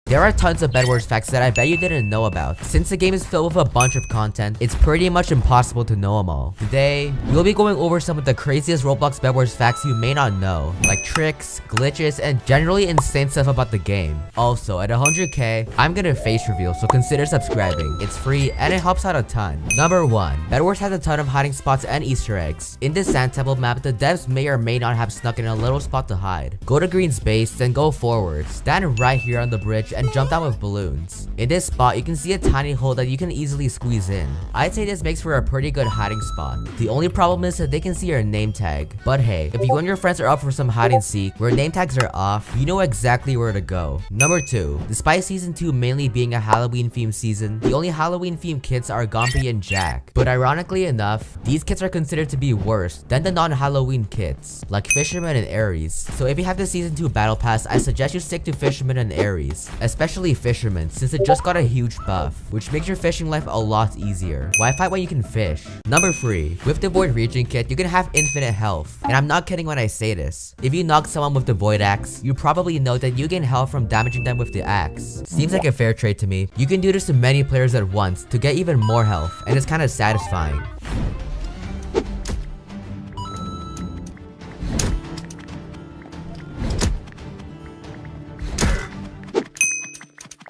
There are tons of Bed Wars facts that I bet you didn't know about. Since the game is filled with a bunch of content, it's pretty much impossible to know them all. Today, we'll be going over some of the craziest Roblox Bed Wars facts you may not know, like tricks, glitches, and generally insane stuff about the game. Also, at 100k, I'm gonna face reveal, so consider subscribing. It's free and it helps out a ton. Number 1. Bed Wars has a ton of hiding spots and Easter eggs. In this sand temple map, the devs may or may not have snuck in a little spot to hide. Go to green space, then go forward. Stand right here on the bridge and jump down with balloons. In this spot, you can see a tiny hole that you can easily squeeze in. I'd say this makes for a pretty good hiding spot. The only problem is that they can see your name tag. But hey, if you and your friends are up for some hide and seek where name tags are off, you know exactly where to go. Number 2. Despite season 2 mainly being a Halloween themed season, the only Halloween themed kits are Gompy and Jack. But ironically enough, these kits are considered to be worse than the non-Halloween kits, like Fisherman and Aries. So if you have the season 2 battle pass, I suggest you stick to Fisherman and Aries, especially Fisherman, since it just got a huge buff, which makes your fishing life a lot easier. Why fight when you can fish? Number 3. With the Void Region kit, you can have infinite health. And I'm not kidding when I say this. If you knock someone with the Void Axe, you probably know that you gain health from damaging them with the axe. Seems like a fair trade to me. You can do this to many players at once to get even more health, and it's kinda satisfying.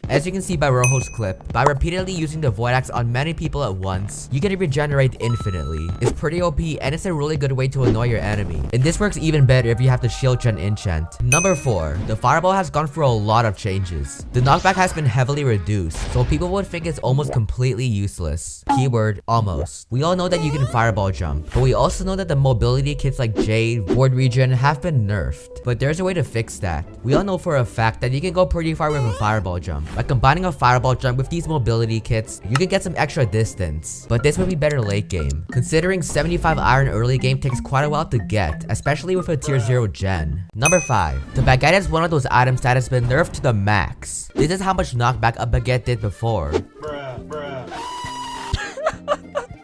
As you can see by Rojo's clip, by repeatedly using the Void Axe on many people at once, you can regenerate infinitely. It's pretty OP and it's a really good way to annoy your enemy. And this works even better if you have the shield gen enchant. Number 4. The fireball has gone through a lot of changes. The knockback has been heavily reduced, so people would think it's almost completely useless. Keyword, almost. We all know that you can fireball jump, but we also know that the mobility kits like Jade, Void Region have been nerfed. But there's a way to fix that. We all know for a fact that you can go pretty far with a fireball jump. By combining a fireball jump with these mobility kits, you can get some extra distance. But this would be better late game, considering 75 iron early game takes quite a while to get, especially with a tier 0 gen. Number 5. The baguette is one of those items that has been nerfed to the max. This is how much knockback a baguette did before.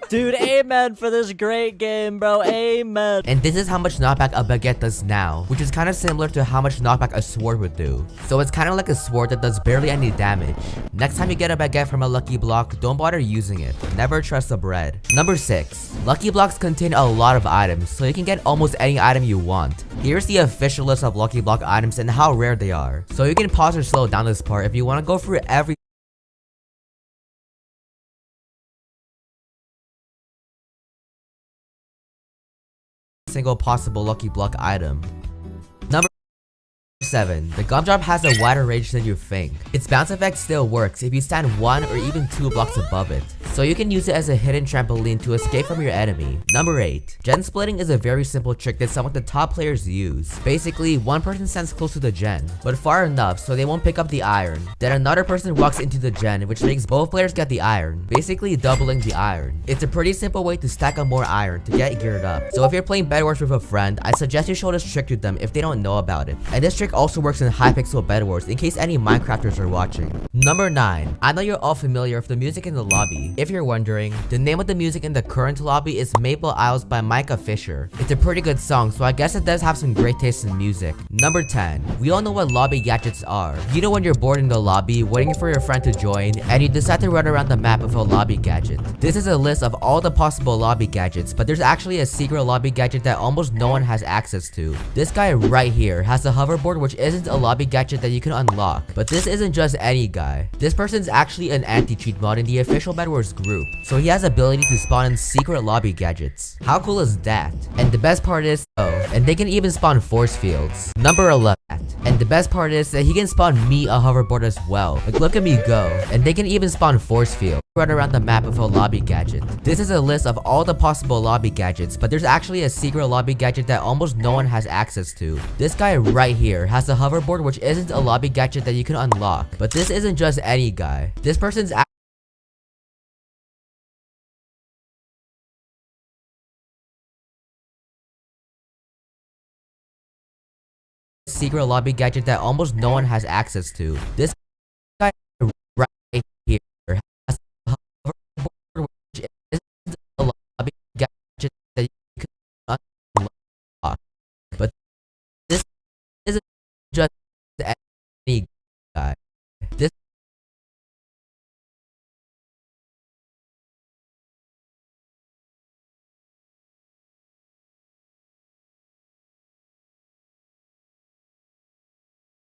Dude, amen for this great game, bro. Amen. And this is how much knockback a baguette does now, which is kind of similar to how much knockback a sword would do. So it's kind of like a sword that does barely any damage. Next time you get a baguette from a lucky block, don't bother using it. Never trust the bread. Number 6. Lucky blocks contain a lot of items, so you can get almost any item you want. Here's the official list of lucky block items and how rare they are. So you can pause or slow down this part if you want to go through every single possible lucky block item. Number 7. The gumdrop has a wider range than you think. Its bounce effect still works if you stand 1 or even 2 blocks above it, so you can use it as a hidden trampoline to escape from your enemy. Number 8. Gen splitting is a very simple trick that some of the top players use. Basically, one person stands close to the gen, but far enough so they won't pick up the iron. Then another person walks into the gen, which makes both players get the iron, basically doubling the iron. It's a pretty simple way to stack up more iron to get geared up. So if you're playing Bed Wars with a friend, I suggest you show this trick to them if they don't know about it. And this trick also works in Hypixel Bed Wars in case any Minecrafters are watching. Number 9. I know you're all familiar with the music in the lobby. If you're wondering, the name of the music in the current lobby is Maple Isles by Micah Fisher. It's a pretty good song, so I guess it does have some great taste in music. Number 10. We all know what lobby gadgets are. You know when you're bored in the lobby, waiting for your friend to join, and you decide to run around the map with a lobby gadget. This is a list of all the possible lobby gadgets, but there's actually a secret lobby gadget that almost no one has access to. This guy right here has a hoverboard which which isn't a lobby gadget that you can unlock. But this isn't just any guy. This person's actually an anti-cheat mod in the official Bed Wars group, so he has ability to spawn in secret lobby gadgets. How cool is that? And the best part is, and they can even spawn force fields. Number 11. And the best part is that he can spawn me a hoverboard as well. Like, look at me go. And they can even spawn force field. Run around the map with a lobby gadget. This is a list of all the possible lobby gadgets, but there's actually a secret lobby gadget that almost no one has access to. This guy right here has a hoverboard, which isn't a lobby gadget that you can unlock. But this isn't just any guy. This person's secret lobby gadget that almost no one has access to. This guy right here has a hoverboard, which isn't a lobby gadget that you can unlock. But this isn't just any guy. This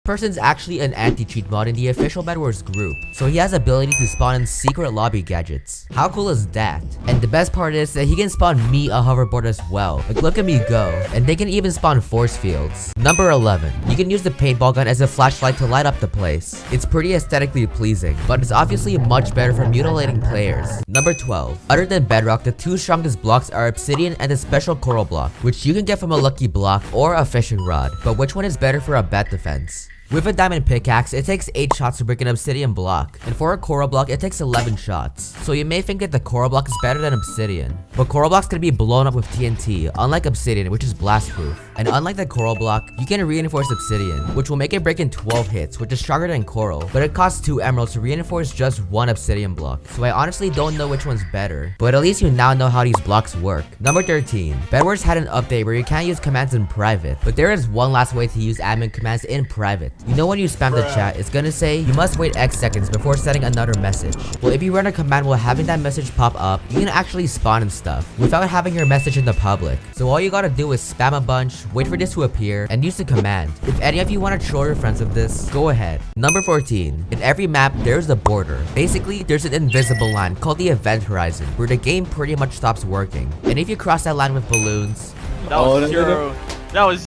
person's actually an anti-cheat mod in the official Bed Wars group, so he has ability to spawn in secret lobby gadgets. How cool is that? And the best part is that he can spawn me a hoverboard as well. Like, look at me go. And they can even spawn force fields. Number 11. You can use the paintball gun as a flashlight to light up the place. It's pretty aesthetically pleasing, but it's obviously much better for mutilating players. Number 12. Other than bedrock, the two strongest blocks are obsidian and a special coral block, which you can get from a lucky block or a fishing rod. But which one is better for a bat defense? With a diamond pickaxe, it takes 8 shots to break an obsidian block, and for a coral block, it takes 11 shots. So you may think that the coral block is better than obsidian, but coral blocks can be blown up with TNT, unlike obsidian, which is blast proof. And unlike the coral block, you can reinforce obsidian, which will make it break in 12 hits, which is stronger than coral, but it costs 2 emeralds to reinforce just 1 obsidian block. So I honestly don't know which one's better, but at least you now know how these blocks work. Number 13. Bed Wars had an update where you can't use commands in private, but there is one last way to use admin commands in private. You know when you spam the chat, it's gonna say you must wait X seconds before sending another message. Well, if you run a command while having that message pop up, you can actually spawn and stuff without having your message in the public. So all you gotta do is spam a bunch, wait for this to appear, and use the command. If any of you want to troll your friends with this, go ahead. Number 14. In every map, there's a border. Basically, there's an invisible line called the event horizon, where the game pretty much stops working. And if you cross that line with balloons, that was zero. That was